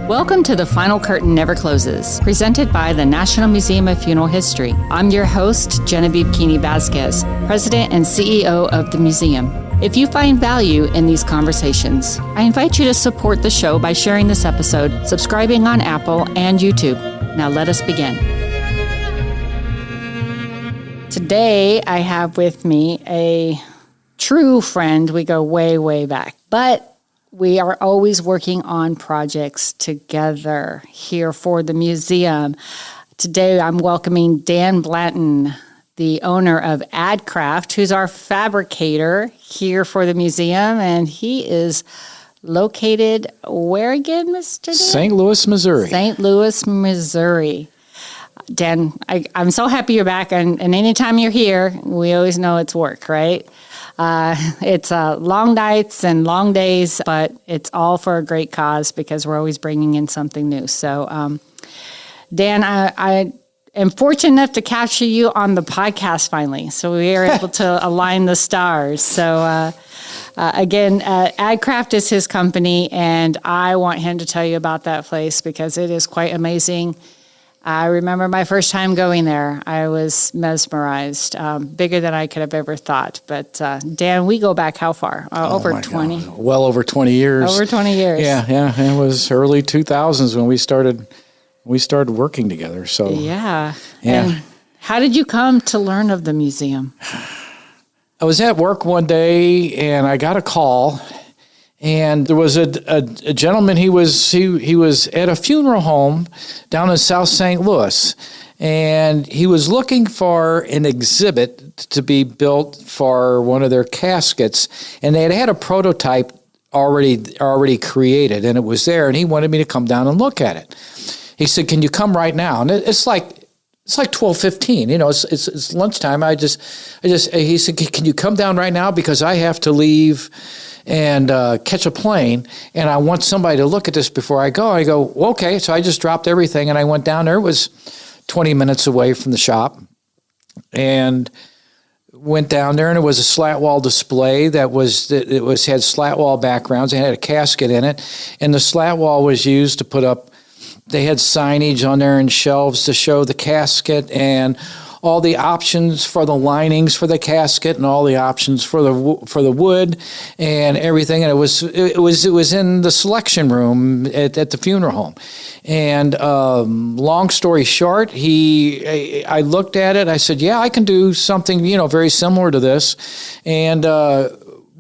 Welcome to The Final Curtain Never Closes, presented by the National Museum of Funeral History. I'm your host, Genevieve Vasquez, President and CEO of the museum. If you find value in these conversations, I invite you to support the show by sharing this episode, subscribing on Apple and YouTube. Now let us begin. Today, I have with me a true friend. We go way, way back, but we are always working on projects together here for the museum. Today, I'm welcoming Dan Blanton, the owner of AdCraft, who's our fabricator here for the museum. And he is located where again, Mr. Dan? St. Louis, Missouri. St. Louis, Missouri. Dan, I'm so happy you're back. And anytime you're here, we always know it's work, right? It's long nights and long days, but it's all for a great cause because we're always bringing in something new. So, Dan, I am fortunate enough to capture you on the podcast finally. So we are able to align the stars. So, again, AdCraft is his company, and I want him to tell you about that place because it is quite amazing. I remember my first time going there. I was mesmerized, bigger than I could have ever thought. But Dan, we go back how far? Over 20? God. Well over 20 years. Over 20 years. Yeah. It was early 2000s when we started working together. So yeah. And how did you come to learn of the museum? I was at work one day and I got a call. And there was a gentleman, he was at a funeral home down in South St. Louis, and he was looking for an exhibit to be built for one of their caskets, and they had a prototype already created, and it was there, and he wanted me to come down and look at it. He said, "Can you come right now?" And it's like 12:15, it's lunchtime. He said, "Can you come down right now because I have to leave and catch a plane, and I want somebody to look at this before I go." I go, "Okay." So I just dropped everything, and I went down there. It was 20 minutes away from the shop, and went down there, and it was a slat wall display had slat wall backgrounds. It had a casket in it, and the slat wall was used to put up. They had signage on there and shelves to show the casket and all the options for the linings for the casket and all the options for the wood and everything. And it was in the selection room at the funeral home. And long story short, I looked at it. I said, "Yeah, I can do something very similar to this," and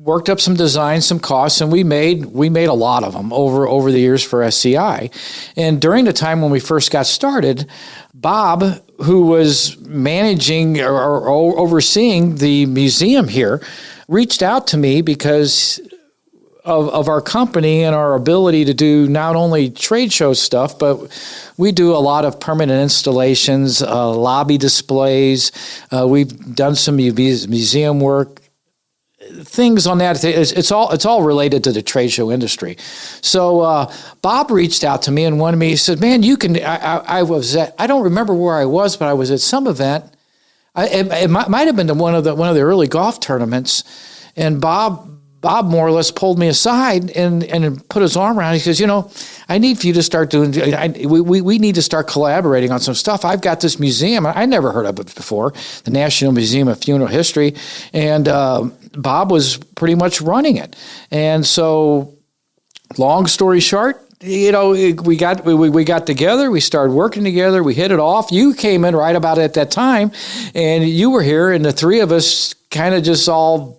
worked up some designs, some costs, and we made a lot of them over the years for SCI. And during the time when we first got started, Bob, who was managing or overseeing the museum here, reached out to me because of our company and our ability to do not only trade show stuff, but we do a lot of permanent installations, lobby displays. We've done some museum work. Things on that, it's all related to the trade show industry. So Bob reached out to me and wanted me. He said, "Man, you can." I don't remember where I was, but I was at some event. It might have been one of the early golf tournaments, and Bob more or less pulled me aside and put his arm around. He says, "I need for you to start doing. We need to start collaborating on some stuff. I've got this museum. I never heard of it before, the National Museum of Funeral History, and Bob was pretty much running it. And so, long story short, we got together. We started working together. We hit it off. You came in right about at that time, and you were here, and the three of us kind of just all.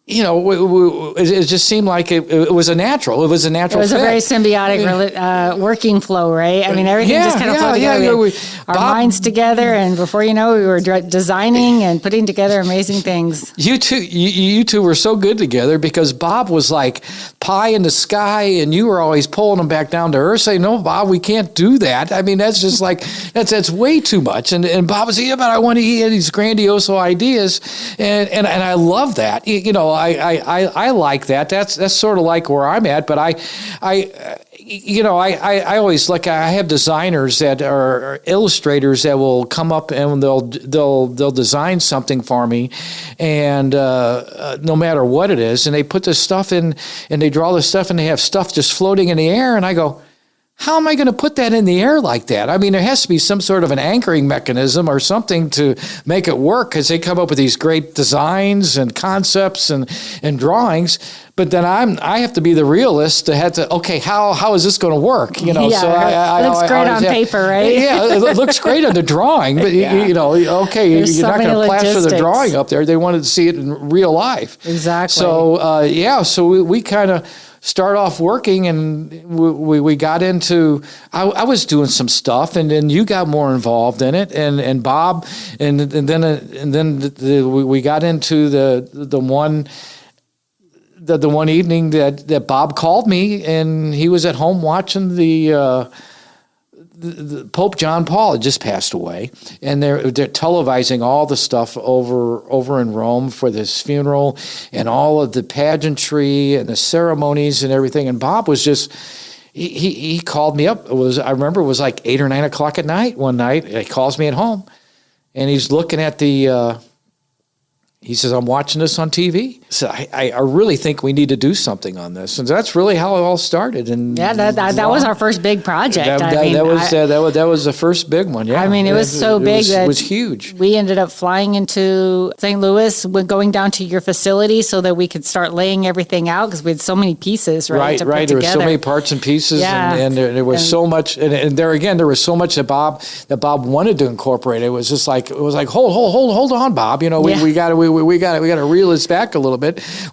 It just seemed like it was a natural. It was a natural. It was fit. A very symbiotic working flow, right? I mean, everything just kind of flowed together. Our minds together, and before you know, we were designing and putting together amazing things. You two were so good together because Bob was like pie in the sky, and you were always pulling him back down to earth, saying, "No, Bob, we can't do that. I mean, that's just like that's way too much." And Bob was, "Yeah, but I want to eat these grandiose ideas," and I love that. I like that. That's sort of like where I'm at. But I always I have designers that are illustrators that will come up and they'll design something for me, and no matter what it is, and they put this stuff in and they draw this stuff and they have stuff just floating in the air, and I go, how am I going to put that in the air like that? I mean, there has to be some sort of an anchoring mechanism or something to make it work, because they come up with these great designs and concepts and drawings. But then I have to be the realist to have to, okay, how is this going to work? You know, yeah, so it looks great on paper, right? Yeah, it looks great on the drawing, but you know, okay, There's you're so not going to plaster the logistics. drawing up there. They wanted to see it in real life. Exactly. So so we kind of start off working, and we got into, I was doing some stuff, and then you got more involved in it, and Bob, and then we got into the one evening that Bob called me, and he was at home watching the Pope John Paul had just passed away, and they're televising all the stuff over in Rome for this funeral, and all of the pageantry and the ceremonies and everything. And Bob was just, he called me up. I remember it was like 8 or 9 o'clock at night one night. He calls me at home, and he's looking at he says, I'm watching this on TV. So I really think we need to do something on this. And that's really how it all started. And yeah, that was our first big project. That was the first big one. Yeah, I mean, it was so big that it was huge. We ended up flying into St. Louis, going down to your facility so that we could start laying everything out, because we had so many pieces, right? To put There were so together. many parts and pieces, Yeah. and there was so much. And there again, there was so much that Bob wanted to incorporate. It was just like, hold on, Bob. You know, we got to reel this back a little bit.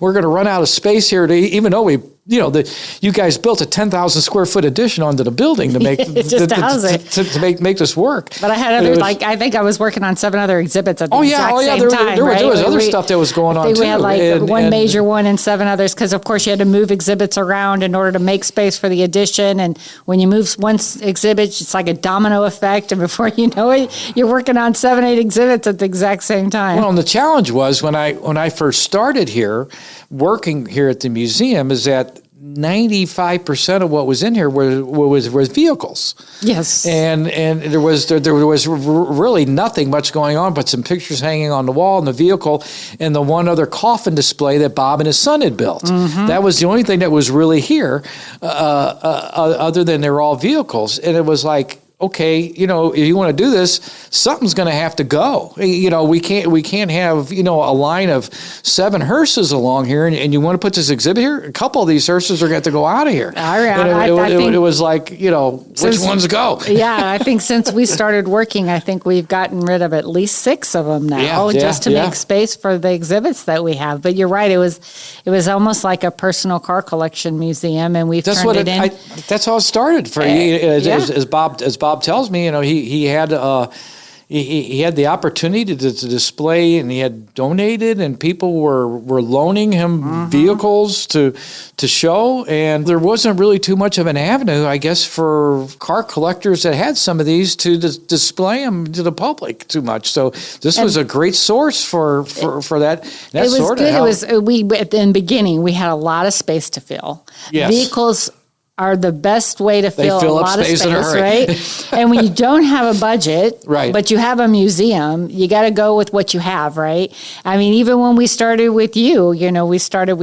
We're going to run out of space here even though you guys built a 10,000 square foot addition onto the building to make to house it. to make this work. But I had I think I was working on 7 other exhibits at the same time. There was other stuff that was going on too. We had one major one and 7 others, because of course you had to move exhibits around in order to make space for the addition. And when you move one exhibit, it's like a domino effect, and before you know it, you're working on 7, 8 exhibits at the exact same time. Well, and the challenge was when I first started here, working here at the museum, is that 95% of what was in here was vehicles. Yes. And there was really nothing much going on but some pictures hanging on the wall in the vehicle, and the one other coffin display that Bob and his son had built. Mm-hmm. That was the only thing that was really here, other than they're all vehicles. And it was like, okay, you know, if you want to do this, something's going to have to go. You know, we can't have, you know, a line of 7 hearses along here, and you want to put this exhibit here. A couple of these hearses are going to have to go out of here. I think it was like, you know, which ones go? Yeah, I think since we started working, I think we've gotten rid of at least 6 of them now, just to make space for the exhibits that we have. But you're right, it was almost like a personal car collection museum, and we've turned it in. That's how it started for you. As Bob tells me, you know, he had the opportunity to display, and he had donated, and people were loaning him vehicles to show, and there wasn't really too much of an avenue, I guess, for car collectors that had some of these to display them to the public too much. So this was a great source for that. That it was good. It was at the beginning we had a lot of space to fill. Yes. Vehicles are the best way to fill a lot of space, right? And when you don't have a budget, right, but you have a museum, you got to go with what you have, right? I mean, even when we started with you, you know, we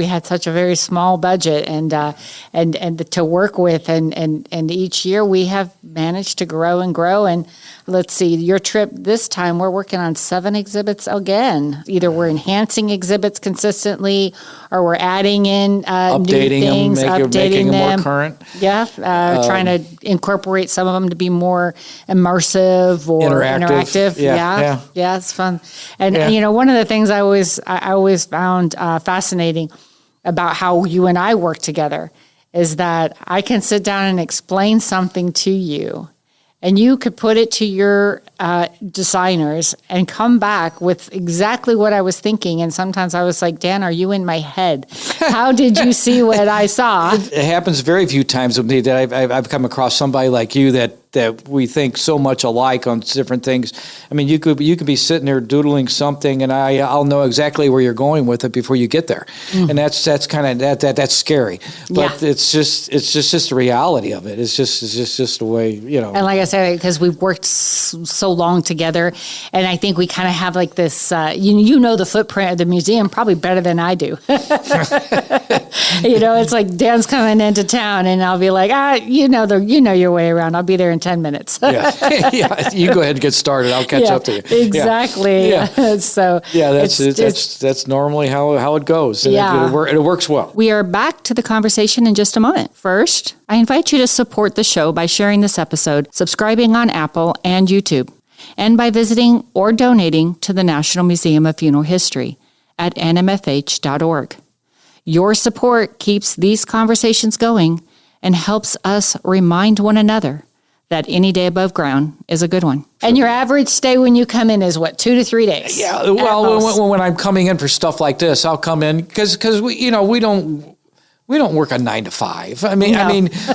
had such a very small budget and to work with, and each year we have managed to grow and grow. And let's see, your trip this time, we're working on 7 exhibits again. Either we're enhancing exhibits consistently, or we're adding in updating new things, making them more current. Yeah, trying to incorporate some of them to be more immersive or interactive. Yeah, it's fun. And you know, one of the things I always found fascinating about how you and I work together is that I can sit down and explain something to you, and you could put it to your designers and come back with exactly what I was thinking. And sometimes I was like, Dan, are you in my head? How did you see what I saw? It happens very few times with me that I've come across somebody like you that that we think so much alike on different things. I mean, you could be sitting there doodling something, and I'll know exactly where you're going with it before you get there, and that's kind of that's scary. But it's just the reality of it. It's just the way, you know. And like I said, because we've worked so long together, and I think we kind of have like this. You know the footprint of the museum probably better than I do. You know, it's like Dan's coming into town, and I'll be like, you know your way around. I'll be there in 10 minutes. Yeah, you go ahead and get started. I'll catch up to you. Exactly. Yeah. So that's normally how it goes. And it works well. We are back to the conversation in just a moment. First, I invite you to support the show by sharing this episode, subscribing on Apple and YouTube, and by visiting or donating to the National Museum of Funeral History at nmfh.org. Your support keeps these conversations going and helps us remind one another that any day above ground is a good one. And your average stay when you come in is what, 2 to 3 days? Yeah. Well, when I'm coming in for stuff like this, I'll come in because we don't work a 9 to 5. I mean,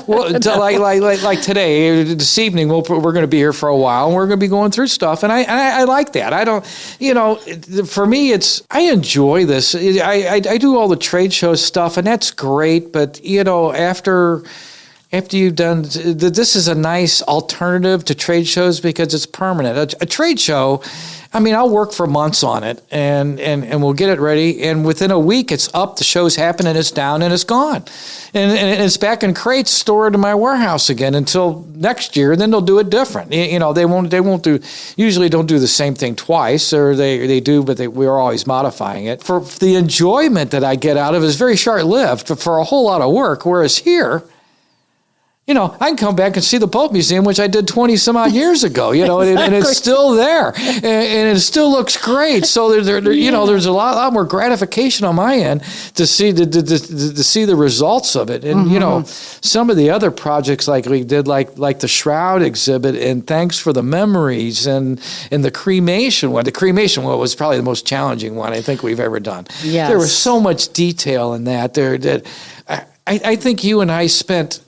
like today, this evening, we're going to be here for a while, and we're going to be going through stuff, and I like that. I don't, for me, I enjoy this. I do all the trade show stuff, and that's great. But after you've done, this is a nice alternative to trade shows because it's permanent. A trade show, I mean, I'll work for months on it, and we'll get it ready, and within a week, it's up, the show's happening, it's down, and it's gone. And it's back in crates stored in my warehouse again until next year, and then they'll do it different. They usually don't do the same thing twice, or they do, but we're always modifying it. For the enjoyment that I get out of it is very short-lived for a whole lot of work, whereas here, I can come back and see the Pope Museum, which I did 20 some odd years ago, exactly. and it's still there, and it still looks great. So there's a lot more gratification on my end to see the results of it. And some of the other projects like we did, like the Shroud exhibit, and thanks for the memories, and the cremation one. The cremation one was probably the most challenging one I think we've ever done. Yes. There was so much detail in that. I think you and I spent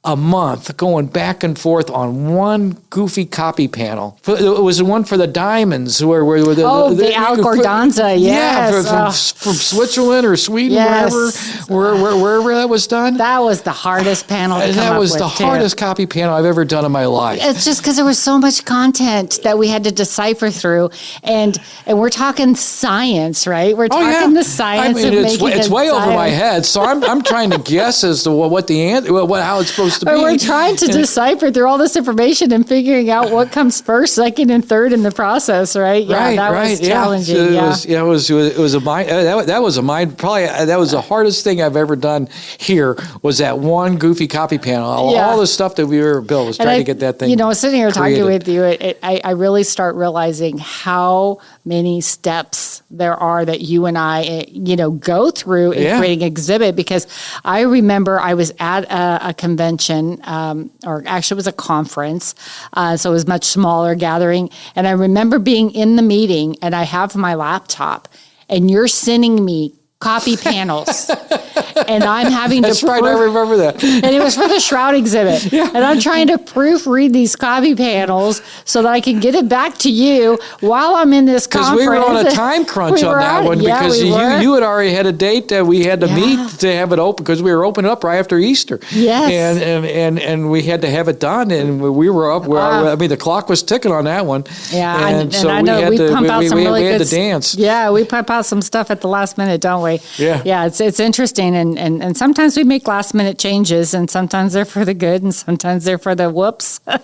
a month going back and forth on one goofy copy panel. It was the one for the diamonds where the Al Gordanza, yes. Yeah, from Switzerland or Sweden, yes. wherever that was done. That was the hardest panel to come That up was with, the hardest copy panel I've ever done in my life. It's just because there was so much content that we had to decipher through, and we're talking science, right? We're talking the science. I mean, it's way over my head, so I'm trying to guess as to how it's supposed to be. We're trying to decipher through all this information and figuring out what comes first, second, and third in the process, right? Yeah, that was challenging. It was a mind. That was a mind. Probably that was the hardest thing I've ever done here. Was that one goofy copy panel? All the stuff that we were built was trying to get that thing. Sitting here created. talking with you, I really start realizing how many steps there are that you and I, go through in creating an exhibit. Because I remember I was at a convention, or actually it was a conference, so it was a much smaller gathering. And I remember being in the meeting, and I have my laptop, and you're sending me copy panels. And I'm having That's right, I remember that. And it was for the Shroud exhibit. Yeah. And I'm trying to proofread these copy panels so that I can get it back to you while I'm in this conference. Because we were on a time crunch on that one, because you had already had a date that we had to meet to have it open, because we were opening up right after Easter. Yes. And we had to have it done, and we were up. The clock was ticking on that one. Yeah, and so I know we pump out some really good. We had to dance. Yeah, we pump out some stuff at the last minute, don't we? Yeah. Yeah, it's interesting, and sometimes we make last minute changes, and sometimes they're for the good, and sometimes they're for the whoops. And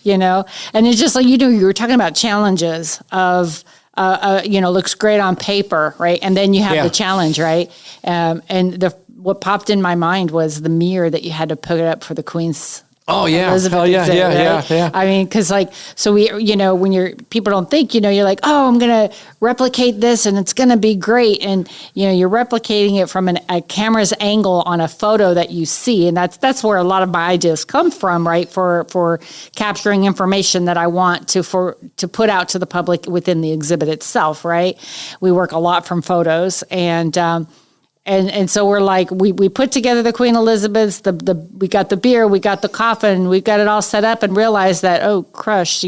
it's just like, you were talking about challenges of, looks great on paper, right? And then you have the challenge, right? What popped in my mind was the mirror that you had to put up for the Queen's. Oh yeah! Elizabeth exhibit, yeah. I mean, because when people don't think, you're like, oh, I'm gonna replicate this and it's gonna be great, and you're replicating it from a camera's angle on a photo that you see, and that's where a lot of my ideas come from, right? For capturing information that I want to put out to the public within the exhibit itself, right? We work a lot from photos, and And so we're like, we put together the Queen Elizabeth's, we got the beer, we got the coffin, we got it all set up, and realized that, oh, crush,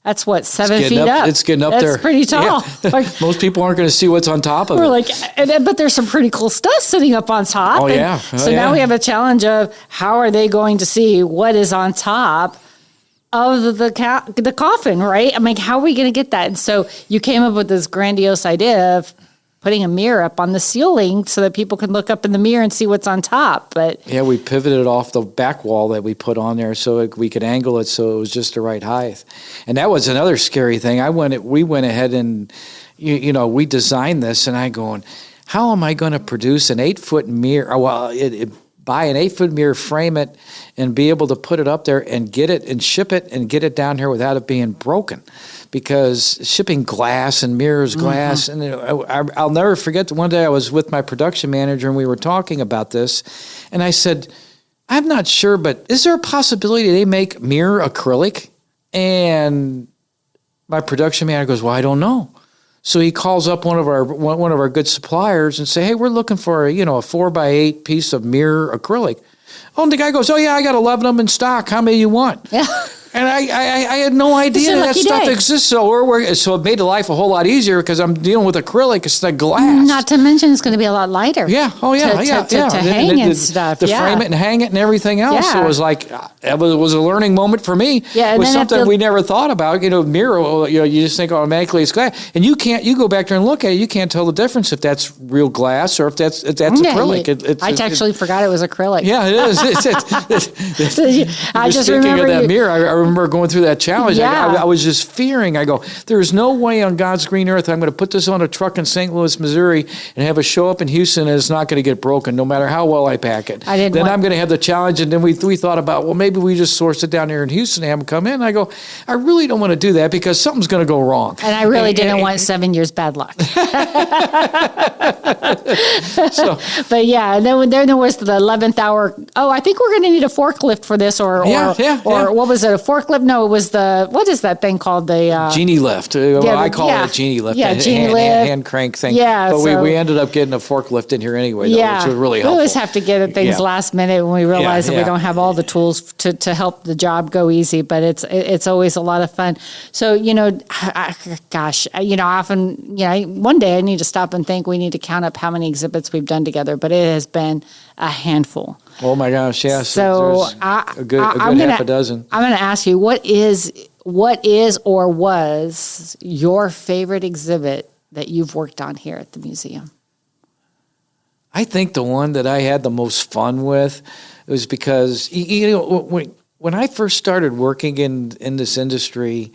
that's what, 7 feet up. It's getting up there. That's pretty tall. Yeah. Like, most people aren't going to see what's on top of it. we're like, but there's some pretty cool stuff sitting up on top. Oh, And yeah. so now we have a challenge of how are they going to see what is on top of the coffin, right? I mean, how are we going to get that? And so you came up with this grandiose idea of putting a mirror up on the ceiling so that people can look up in the mirror and see what's on top. But yeah, we pivoted off the back wall that we put on there so we could angle it so it was just the right height. And that was another scary thing. We went ahead and, we designed this, and I going, how am I going to produce an 8-foot mirror? Well, buy an 8-foot mirror, frame it, and be able to put it up there and get it and ship it and get it down here without it being broken. Because shipping glass and mirrors, glass, and I'll never forget one day I was with my production manager and we were talking about this, and I said, I'm not sure, but is there a possibility they make mirror acrylic? And my production manager goes, well, I don't know. So he calls up one of our good suppliers and say, hey, we're looking for a 4x8 piece of mirror acrylic. Oh, and the guy goes, oh yeah, I got 11 of them in stock. How many you want? Yeah. And I had no idea that stuff exists. So it made life a whole lot easier because I'm dealing with acrylic instead of glass. Not to mention it's going to be a lot lighter. Yeah. Oh yeah. To hang and stuff. To frame it and hang it and everything else. Yeah. So it was like it was a learning moment for me. Yeah. It was something we never thought about. Mirror. You just think automatically it's glass, and you can't. You go back there and look at it. You can't tell the difference if that's real glass or if that's acrylic. I actually forgot it was acrylic. Yeah, it is. I just speaking remember of that mirror. I remember going through that challenge. Yeah. I was just fearing. I go, there's no way on God's green earth I'm going to put this on a truck in St. Louis, Missouri, and have it show up in Houston, and it's not going to get broken, no matter how well I pack it. I'm going to have the challenge. And then we thought about, well, maybe we just source it down here in Houston and have them come in. And I go, I really don't want to do that because something's going to go wrong. And I really didn't want 7 years bad luck. But yeah, and then there was the 11th hour. Oh, I think we're going to need a forklift for this, or what was it? A forklift? No, it was what is that thing called? The genie lift. I call it a genie lift. Yeah, genie lift. Hand crank thing. Yeah, but we ended up getting a forklift in here anyway, though, which was really helpful. We always have to get things last minute when we realize that we don't have all the tools to help the job go easy, but it's always a lot of fun. So, often, one day I need to stop and think we need to count up how many exhibits we've done together, but it has been a handful. Oh my gosh, yes. So a good half a dozen. I'm going to ask you, what is or was your favorite exhibit that you've worked on here at the museum? I think the one that I had the most fun with was because, when I first started working in this industry,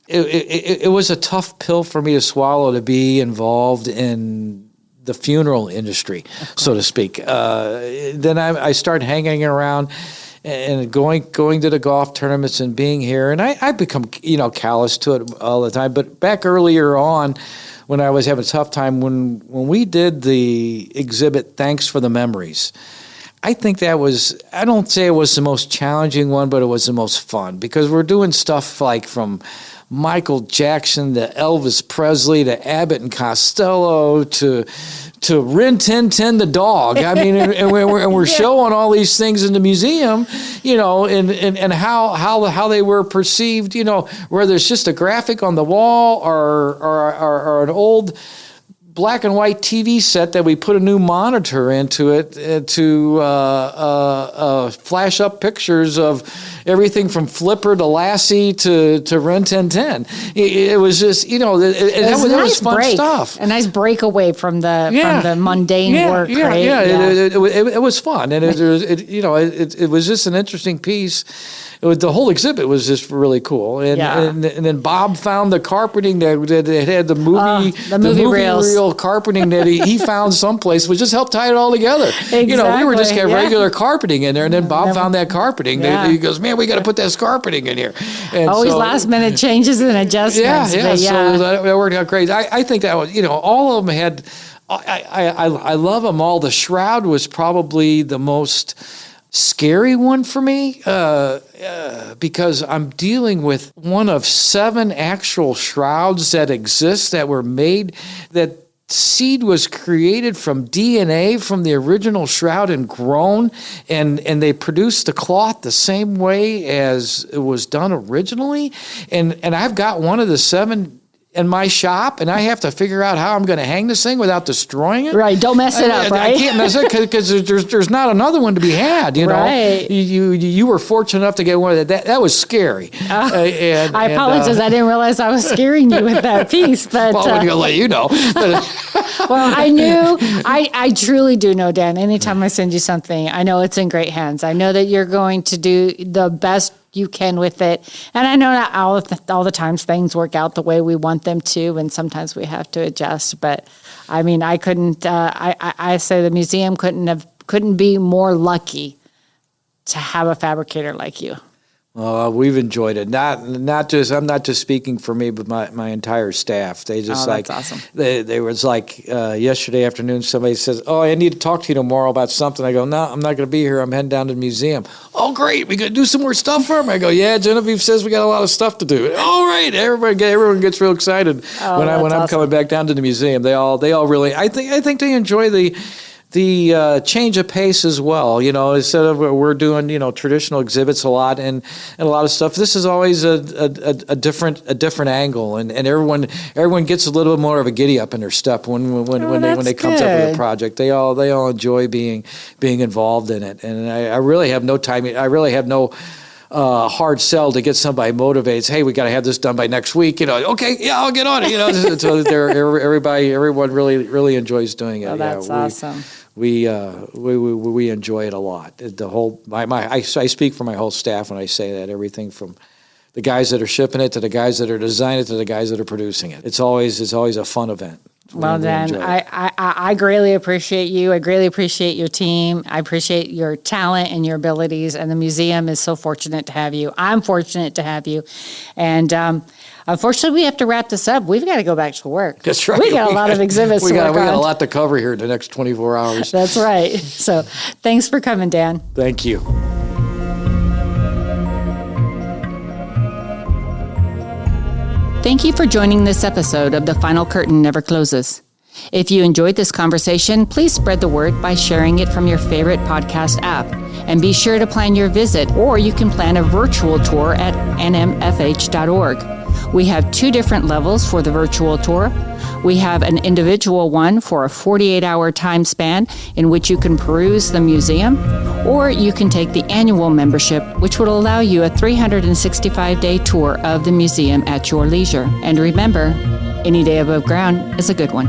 it was a tough pill for me to swallow to be involved in the funeral industry, so to speak. Then I started hanging around and going to the golf tournaments and being here, and I become callous to it all the time. But back earlier on, when I was having a tough time, when we did the exhibit, Thanks for the Memories, I think that was, I don't say it was the most challenging one, but it was the most fun because we're doing stuff like from Michael Jackson to Elvis Presley to Abbott and Costello to Rin Tin Tin the dog. I mean, and we're showing all these things in the museum, and how they were perceived, whether it's just a graphic on the wall or an old black and white TV set that we put a new monitor into it to flash up pictures of everything from Flipper to Lassie to Rin Tin Tin. It was just, that was fun stuff. A nice breakaway from the mundane work, right? Yeah. It was fun, and it was just an interesting piece. The whole exhibit was just really cool, and then Bob found the carpeting that had the movie reel carpeting that he found someplace, which just helped tie it all together. Exactly. We were just getting regular carpeting in there, and then Bob found that carpeting. He goes, man, we got to put that carpeting in here. And always last minute changes and adjustments. So that worked out great. I think that was, all of them had. I love them all. The Shroud was probably the most scary one for me because I'm dealing with one of 7 actual shrouds that exist that were made that seed was created from DNA from the original shroud and grown, and they produced the cloth the same way as it was done originally. And I've got one of the 7 in my shop, and I have to figure out how I'm going to hang this thing without destroying it. Right, don't mess it up, right? I can't mess it because there's not another one to be had, you know. Right. You were fortunate enough to get one of that. That was scary. I apologize. I didn't realize I was scaring you with that piece. But well, I'm going to let you know. well, I knew, I truly do know, Dan, anytime I send you something, I know it's in great hands. I know that you're going to do the best you can with it. And I know not all the times things work out the way we want them to, and sometimes we have to adjust. But I mean, I couldn't, I say the museum couldn't be more lucky to have a fabricator like you. We've enjoyed it. Not just, I'm not just speaking for me, but my entire staff. They just that's awesome. They was like yesterday afternoon. Somebody says, "Oh, I need to talk to you tomorrow about something." I go, "No, I'm not going to be here. I'm heading down to the museum." "Oh, great. We going to do some more stuff for them." I go, "Yeah, Genevieve says we got a lot of stuff to do." All right, everyone gets real excited when I'm awesome. coming back down to the museum. They all really. I think they enjoy the change of pace as well. You know, instead of we're doing, you know, traditional exhibits a lot and a lot of stuff, this is always a different angle, and everyone gets a little bit more of a giddy up in their step when they comes up with a project. They all enjoy being involved in it, and I really have no time. I really have no hard sell to get somebody motivated. Hey, we got to have this done by next week. You know, okay, yeah, I'll get on it. You know, so everyone really enjoys doing it. Oh, that's awesome. We enjoy it a lot. The whole I speak for my whole staff when I say that. Everything from the guys that are shipping it to the guys that are designing it to the guys that are producing it. It's always a fun event. Well, Dan, I greatly appreciate you. I greatly appreciate your team. I appreciate your talent and your abilities. And the museum is so fortunate to have you. I'm fortunate to have you. And unfortunately, we have to wrap this up. We've got to go back to work. That's right. We got a lot of exhibits to work on. We got a lot to cover here in the next 24 hours. That's right. So thanks for coming, Dan. Thank you. Thank you for joining this episode of The Final Curtain Never Closes. If you enjoyed this conversation, please spread the word by sharing it from your favorite podcast app. And be sure to plan your visit, or you can plan a virtual tour at nmfh.org. We have 2 different levels for the virtual tour. We have an individual one for a 48-hour time span in which you can peruse the museum, or you can take the annual membership, which would allow you a 365-day tour of the museum at your leisure. And remember, any day above ground is a good one.